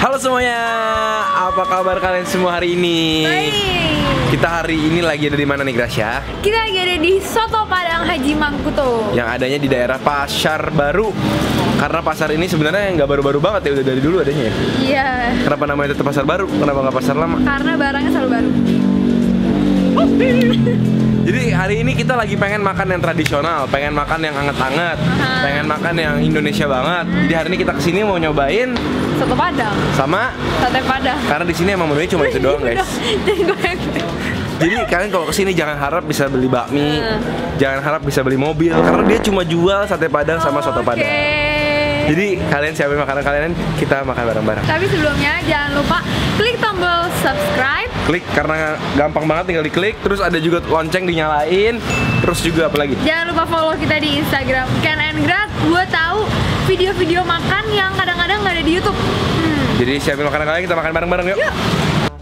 Halo semuanya, apa kabar kalian semua hari ini? Baik. Kita hari ini lagi ada di mana nih, Gracia? Kita lagi ada di Soto Padang Haji Mangkuto. Yang adanya di daerah Pasar Baru. Karena pasar ini sebenarnya nggak baru-baru banget ya, udah dari dulu adanya ya. Iya. Kenapa namanya tetap Pasar Baru? Kenapa nggak Pasar Lama? Karena barangnya selalu baru. Jadi hari ini kita lagi pengen makan yang tradisional, pengen makan yang anget-anget, pengen makan yang Indonesia banget. Jadi hari ini kita kesini mau nyobain Soto Padang sama sate Padang. karena di sini emang menunya cuma itu doang, guys. Jadi kalian kalau kesini jangan harap bisa beli bakmi, jangan harap bisa beli mobil, karena dia cuma jual sate Padang sama soto Padang. Jadi kalian siapin makanan kalian, kita makan bareng-bareng. Tapi sebelumnya jangan lupa klik tombol subscribe. Klik karena gampang banget, tinggal diklik. Terus ada juga lonceng dinyalain. Terus juga apa lagi? Jangan lupa follow kita di Instagram Ken and Grat buat tahu video-video makan yang kadang-kadang nggak ada di YouTube. Jadi siapin makanan kalian, kita makan bareng-bareng yuk.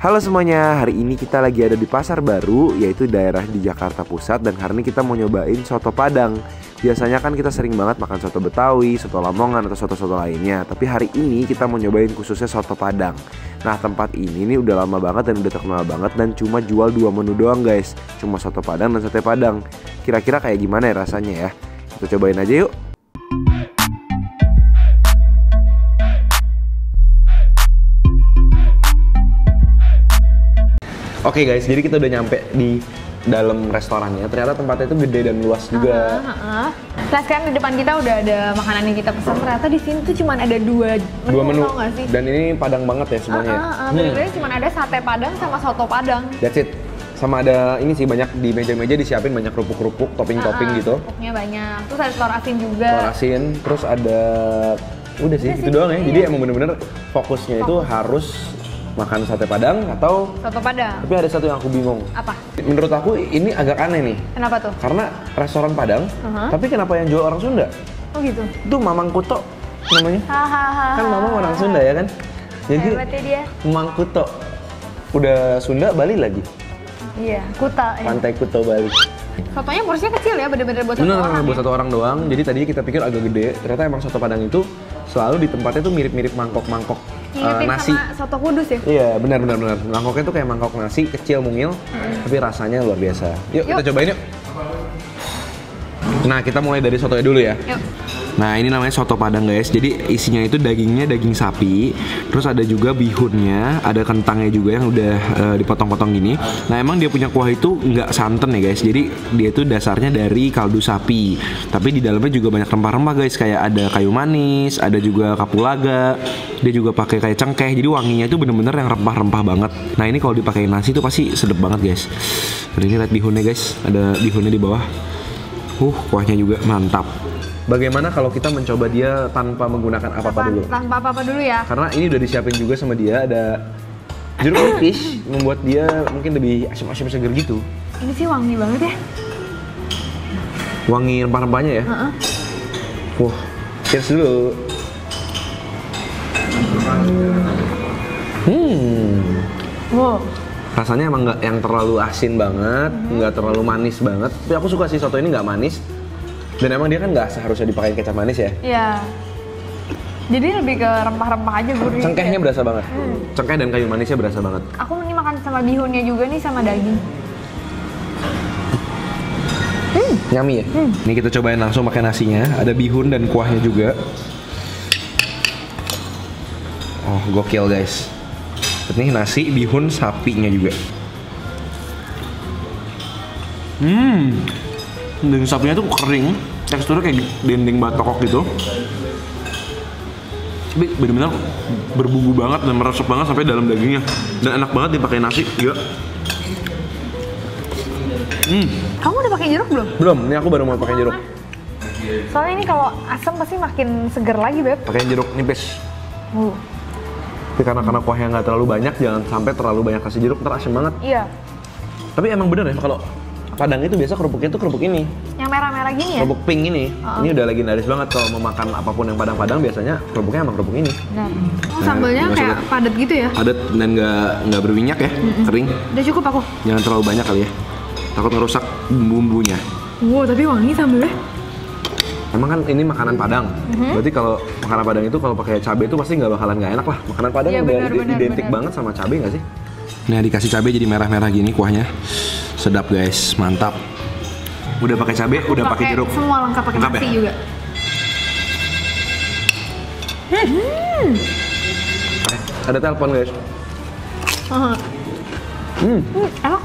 Halo semuanya, hari ini kita lagi ada di Pasar Baru, yaitu daerah di Jakarta Pusat. Dan hari ini kita mau nyobain soto Padang. Biasanya kan kita sering banget makan soto Betawi, soto Lamongan, atau soto-soto lainnya. Tapi hari ini kita mau nyobain khususnya soto Padang. Nah, tempat ini nih udah lama banget dan udah terkenal banget. Dan cuma jual 2 menu doang, guys. Cuma soto Padang dan sate Padang. Kira-kira kayak gimana ya rasanya ya? Kita cobain aja yuk. Oke guys, jadi kita udah nyampe di dalam restorannya. Ternyata tempatnya itu gede dan luas juga. Nah, sekarang di depan kita udah ada makanan yang kita pesan. Ternyata di sini tuh cuma ada dua menu. Tau gak sih? Dan ini Padang banget ya semuanya. Bener-bener cuma ada sate Padang sama soto Padang. That's it. Sama ada ini sih, banyak di meja-meja disiapin banyak kerupuk-kerupuk, topping-topping gitu. Kerupuknya banyak. Terus ada telur asin juga. Telur asin, terus ada udah sih, itu doang ya. Jadi emang bener-bener fokusnya itu harus makan sate Padang atau soto Padang. Tapi ada satu yang aku bingung. Apa? Menurut aku ini agak aneh nih. Kenapa tuh? Karena restoran Padang, tapi kenapa yang jual orang Sunda? Oh gitu? Itu Mamang Kuto namanya. Kan Mamang orang Sunda ya kan? Jadi hebatnya dia. Mamang Kuto. Udah Sunda, Bali lagi. Iya, Kuta ya. Pantai Kuto, Bali. Sotonya porsinya kecil ya, bener-bener buat satu orang. Buat satu orang doang. Jadi tadinya kita pikir agak gede. Ternyata emang soto Padang itu selalu di tempatnya tuh mirip-mirip mangkok-mangkok nasi. Sama soto Kudus ya? Iya, benar. Mangkoknya tuh kayak mangkok nasi kecil mungil, tapi rasanya luar biasa. Yuk, kita cobain yuk. Nah, kita mulai dari sotonya dulu ya. Yuk. Nah, ini namanya soto Padang guys. Jadi isinya itu dagingnya daging sapi, terus ada juga bihunnya, ada kentangnya juga yang udah dipotong-potong gini. Nah, emang dia punya kuah itu nggak santan ya guys. Jadi dia itu dasarnya dari kaldu sapi, tapi di dalamnya juga banyak rempah-rempah guys. Kayak ada kayu manis, ada juga kapulaga. Dia juga pakai kayak cengkeh. Jadi wanginya itu bener-bener yang rempah-rempah banget. Nah, ini kalau dipakai nasi itu pasti sedep banget guys. Dan ini lihat bihunnya guys, ada bihunnya di bawah. Kuahnya juga mantap. Bagaimana kalau kita mencoba dia tanpa menggunakan apa-apa dulu? Tanpa apa-apa dulu ya? Karena ini udah disiapin juga sama dia, ada jeruk nipis, membuat dia mungkin lebih asin-asin seger gitu. Ini sih wangi banget ya? Wangi rempah-rempahnya ya? Cheers dulu. Wow. Rasanya emang nggak yang terlalu asin banget, nggak terlalu manis banget. Tapi aku suka sih soto ini nggak manis. Dan emang dia kan nggak seharusnya dipakai kecap manis ya? Iya. Jadi lebih ke rempah-rempah aja gurih. Cengkehnya berasa banget. Cengkeh dan kayu manisnya berasa banget. Aku ini makan sama bihunnya juga nih, sama daging. Yummy ya? Ini kita cobain langsung pakai nasinya. Ada bihun dan kuahnya juga. Oh, gokil guys. Ini nasi, bihun, sapinya juga. Daging sapinya tuh kering, teksturnya kayak dendeng batokok gitu. Tapi benar-benar berbumbu banget dan meresap banget sampai dalam dagingnya. Dan enak banget dipakai nasi juga. Kamu udah pakai jeruk belum? Belum, ini aku baru mau pakai jeruk. Soalnya ini kalau asam pasti makin seger lagi, Beb. Pakai jeruk nipis. Tapi karena kuahnya nggak terlalu banyak, jangan sampai terlalu banyak kasih jeruk, ntar asam banget. Iya. Tapi emang bener ya, kalau Padang itu biasa kerupuknya tuh kerupuk ini. Yang merah-merah gini ya? Kerupuk pink ini. Ini udah legendaris banget kalau mau makan apapun yang Padang-Padang biasanya kerupuknya emang kerupuk ini. Sambalnya kayak padat gitu ya? Padat dan nggak berminyak ya, kering. Udah cukup aku. Jangan terlalu banyak kali ya. Takut ngerusak bumbunya. Wow, tapi wangi sambalnya. Emang kan ini makanan Padang. Berarti kalau makanan Padang itu kalau pakai cabai itu pasti nggak bakalan nggak enak lah. Makanan Padang Iya, udah benar, identik benar. banget sama cabai nggak sih? Nah, dikasih cabai jadi merah-merah gini kuahnya. Sedap guys, mantap. Udah pakai cabai, udah pakai jeruk. Semua lengkap pakai Lengkap nasi ya? juga. Ada telepon guys. Enak.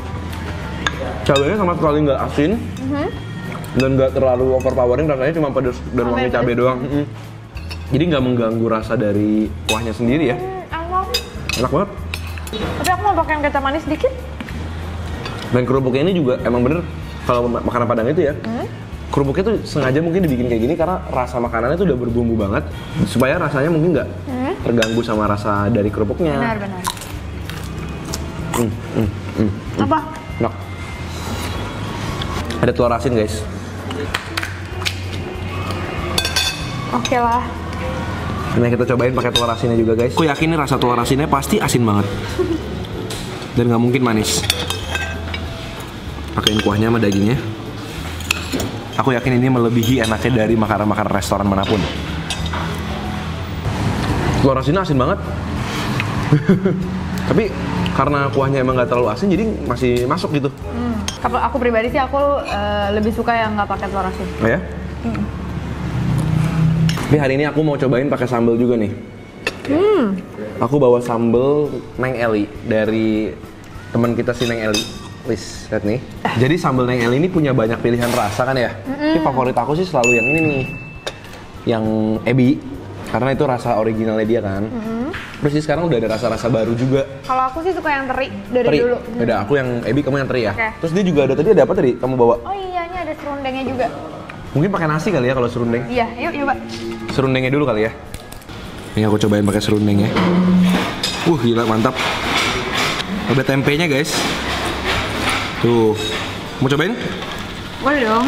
Cabainya sama sekali nggak asin. Dan nggak terlalu overpowering, rasanya cuma pedas dan wangi cabai doang. Jadi nggak mengganggu rasa dari kuahnya sendiri ya. Enak. Enak banget. Tapi aku mau pakai kecap manis sedikit. Dan kerupuknya ini juga emang bener kalau makanan Padang itu ya. Kerupuknya tuh sengaja mungkin dibikin kayak gini karena rasa makanannya tuh udah berbumbu banget supaya rasanya mungkin nggak terganggu sama rasa dari kerupuknya. Benar. Apa? Enak. Ada telur asin guys. Oke lah. Ini kita cobain pakai telur asinnya juga guys. Aku yakin nih rasa telur asinnya pasti asin banget. Dan nggak mungkin manis. Pakein kuahnya sama dagingnya. Aku yakin ini melebihi enaknya dari makanan-makanan restoran manapun. Telur asinnya asin banget. Tapi karena kuahnya emang nggak terlalu asin, jadi masih masuk gitu. Kalau aku pribadi sih aku lebih suka yang nggak pakai telur asin. Oh ya? Tapi hari ini aku mau cobain pakai sambal juga nih. Aku bawa sambal Neng Eli dari teman kita si Neng Eli. Wis, lihat nih. Jadi sambal Neng Eli ini punya banyak pilihan rasa kan ya. Tapi favorit aku sih selalu yang ini nih, yang ebi, karena itu rasa originalnya dia kan. Terus sih sekarang udah ada rasa-rasa baru juga. Kalau aku sih suka yang teri dari Teri. dulu. Beda, aku yang ebi, kamu yang teri ya. Oke. Terus dia juga ada tadi ada apa tadi? Kamu bawa? Oh iya, ini ada serundengnya juga. Mungkin pakai nasi kali ya kalau serundeng. Iya, yuk coba. Serundengnya dulu kali ya. Ini aku cobain pakai serundengnya. Gila mantap. Ada tempenya guys. Tuh, mau cobain? Boleh dong.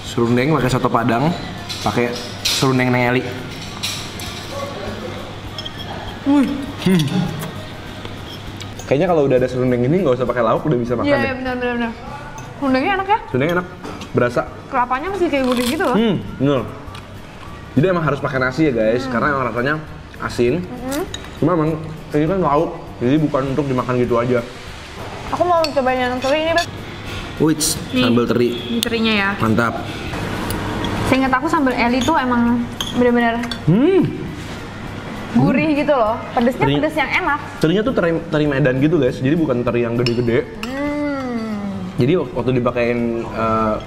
Serundeng pakai soto Padang, pakai serundeng Neng Eli. Kayaknya kalau udah ada serundeng ini nggak usah pakai lauk, udah bisa makan Iya, deh. benar. Serundengnya enak ya? Serundengnya enak, berasa. Kelapanya masih kayak gurih gitu loh. Bener. Jadi emang harus pakai nasi ya guys, karena emang rasanya asin. Cuma emang ini kan lauk, jadi bukan untuk dimakan gitu aja. Aku mau cobain yang teri ini, Beb. Wits, Nih. sambal teri, Ini terinya ya. mantap. Seingat aku sambal Eli tuh emang bener-bener gurih gitu loh. Pedesnya Teri- pedes yang enak. Terinya tuh teri Medan gitu guys, jadi bukan teri yang gede-gede. Jadi waktu dipakein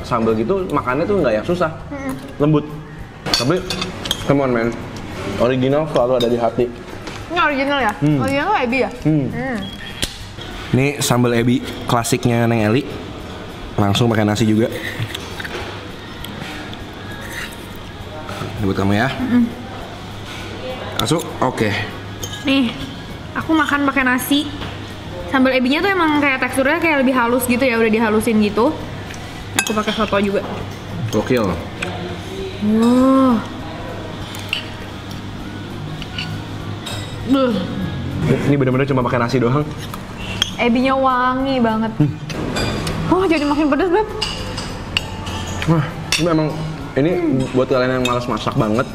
sambal gitu, makannya tuh nggak yang susah, lembut. Tapi, come on man, original selalu ada di hati. Ini original ya? Original tuh ebi ya? Ini sambal ebi klasiknya Neng Eli, langsung pakai nasi juga. Ini buat kamu ya. Masuk, oke. Nih, aku makan pakai nasi. Sambal ebinya tuh emang kayak teksturnya kayak lebih halus gitu ya, udah dihalusin gitu. Aku pakai soto juga. Gokil. Wow. Ini bener-bener cuma pakai nasi doang. Ebinya wangi banget. Oh, jadi makin pedas, Beb. Wah, ini memang ini buat kalian yang malas masak banget.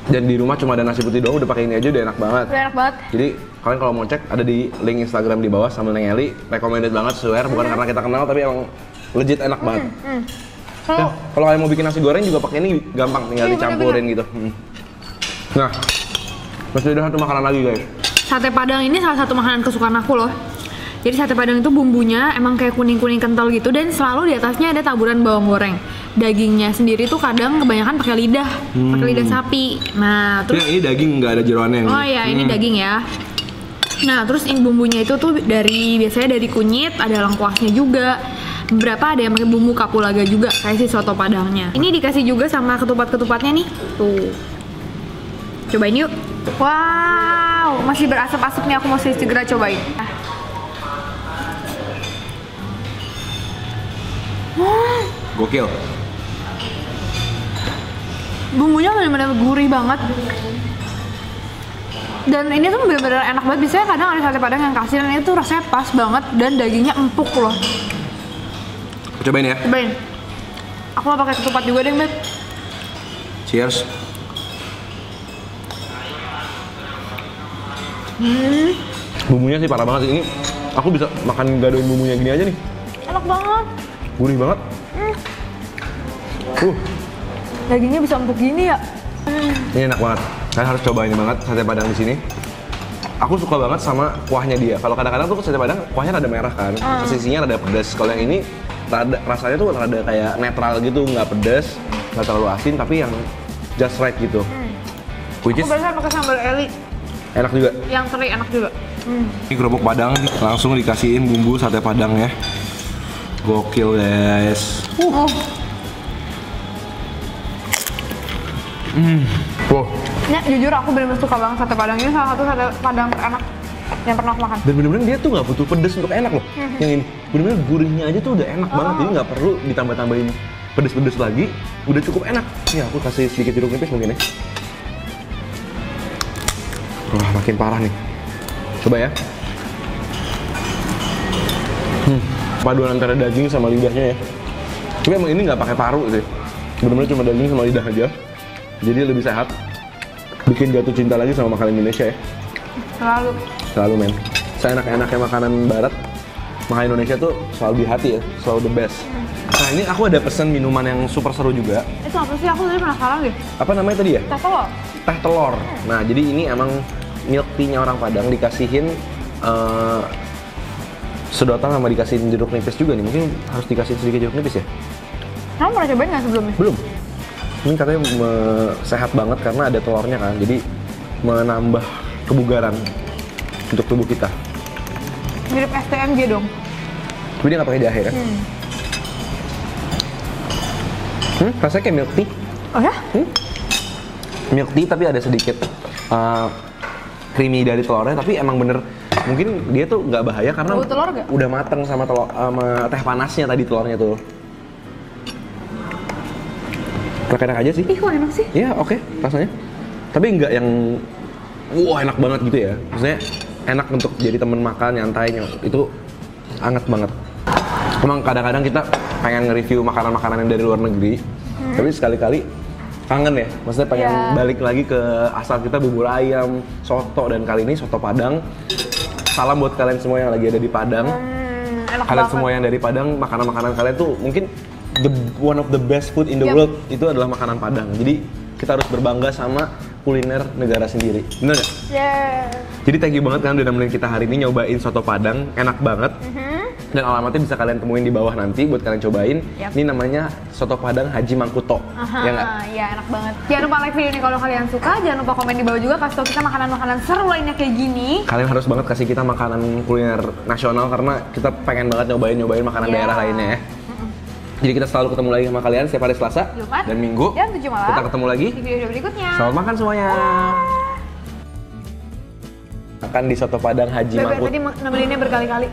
Dan di rumah cuma ada nasi putih doang, udah pakai ini aja udah enak banget. Udah enak banget. Jadi kalian kalau mau cek ada di link Instagram di bawah sambal Neng Eli, recommended banget, swear bukan karena kita kenal tapi emang legit enak banget. Ya, kalau kalian mau bikin nasi goreng juga pakai ini gampang, tinggal Iya, dicampurin gitu. Nah, masih ada satu makanan lagi guys. Sate Padang ini salah satu makanan kesukaan aku loh. Jadi sate Padang itu bumbunya emang kayak kuning-kuning kental gitu dan selalu di atasnya ada taburan bawang goreng. Dagingnya sendiri tuh kadang kebanyakan pakai lidah sapi. Nah, terus Ini daging nggak ada jeroannya. oh ya, ini daging ya. Nah, terus ini bumbunya itu tuh biasanya dari kunyit, ada lengkuasnya juga. Beberapa ada yang pakai bumbu kapulaga juga, kayak si soto Padangnya. Ini dikasih juga sama ketupat-ketupatnya nih. Tuh. Cobain yuk. Wow, masih berasap-asap nih, aku mesti segera cobain. Gokil. Bumbunya benar-benar gurih banget. Dan ini tuh benar-benar enak banget. Biasanya kadang ada sate Padang yang kasih dan itu rasanya pas banget dan dagingnya empuk loh. Cobain ya. Cobain. Aku mau pakai ketupat juga deh, Beb. Cheers. Bumbunya sih parah banget. Ini aku bisa makan gadoin bumbunya gini aja nih. Enak banget. Gurih banget. Dagingnya bisa empuk gini ya. Ini enak banget. Kalian harus coba ini banget sate padang di sini. Aku suka banget sama kuahnya dia. Kalau kadang-kadang tuh sate padang kuahnya rada merah kan, sisinya rada pedas. Kalau yang ini rasanya tuh rada kayak netral gitu, nggak pedas, nggak terlalu asin, tapi yang just right gitu. Which is Aku biasa pakai sambal eli. enak juga. Yang teri enak juga. Ini kerupuk padang langsung dikasihin bumbu sate padang ya. Gokil guys. Wow. Ya, jujur aku bener-bener suka banget sate padang ini, salah satu sate padang terenak yang pernah aku makan. Dan bener-bener dia tuh nggak butuh pedas untuk enak loh. Yang ini bener-bener gurihnya aja tuh udah enak banget. Jadi nggak perlu ditambah-tambahin pedas-pedas lagi. Udah cukup enak. Nih aku kasih sedikit jeruk nipis mungkin ya. Wah makin parah nih. Coba ya. Paduan antara daging sama lidahnya ya. Tapi emang ini nggak pakai paru sih. Bener-bener cuma daging sama lidah aja. Jadi lebih sehat. Bikin jatuh cinta lagi sama makanan Indonesia ya. Selalu men. Seenak-enaknya makanan barat, makanan Indonesia tuh selalu di hati ya, selalu the best. Nah ini aku ada pesen minuman yang super seru juga. Itu apa sih? Aku tadi penasaran deh. Apa namanya tadi ya? Teh telur. Teh telur. Nah jadi ini emang milk tea-nya orang Padang dikasihin sedotan sama dikasihin jeruk nipis juga nih. Mungkin harus dikasih sedikit jeruk nipis ya? Kamu pernah cobain nggak sebelumnya? Belum. Ini katanya sehat banget karena ada telurnya kan. Jadi menambah kebugaran untuk tubuh kita. Mirip STMJ dong. Tapi dia nggak pakai jahe kan? Rasanya kayak milk tea. Oh ya? Milk tea tapi ada sedikit creamy dari telurnya. Tapi emang bener mungkin dia tuh nggak bahaya karena bau telur nggak? udah mateng sama telur sama teh panasnya tadi telurnya tuh. Enak aja sih. Ih kok enak sih? Iya oke, rasanya. Tapi nggak yang wah enak banget gitu ya. Maksudnya enak untuk jadi temen makan nyantai itu anget banget. Emang kadang-kadang kita pengen nge-review makanan-makanan yang dari luar negeri, tapi sekali-kali kangen ya. Maksudnya pengen balik lagi ke asal kita, bubur ayam, soto, dan kali ini soto Padang. Salam buat kalian semua yang lagi ada di Padang. Enak Kalian banget. semua yang dari Padang, makanan-makanan kalian tuh mungkin one of the best food in the world itu adalah makanan Padang. Jadi kita harus berbangga sama kuliner negara sendiri. Bener nggak? Jadi thank you banget kan udah nemenin kita hari ini nyobain soto Padang, enak banget. Dan alamatnya bisa kalian temuin di bawah nanti buat kalian cobain. Ini namanya soto Padang Haji Mangkuto. Ya nggak? Iya enak banget. Jangan lupa like video ini kalau kalian suka. Jangan lupa komen di bawah juga kasih tau kita makanan-makanan seru lainnya kayak gini. Kalian harus banget kasih kita makanan kuliner nasional karena kita pengen banget nyobain makanan daerah lainnya ya. Jadi kita selalu ketemu lagi sama kalian setiap hari Selasa Jumat, dan Minggu. jam 7 malam. Kita ketemu lagi di video berikutnya. Selamat makan semuanya. Makan di soto Padang Haji Bebe Mangkuto. tadi nemeninnya berkali-kali.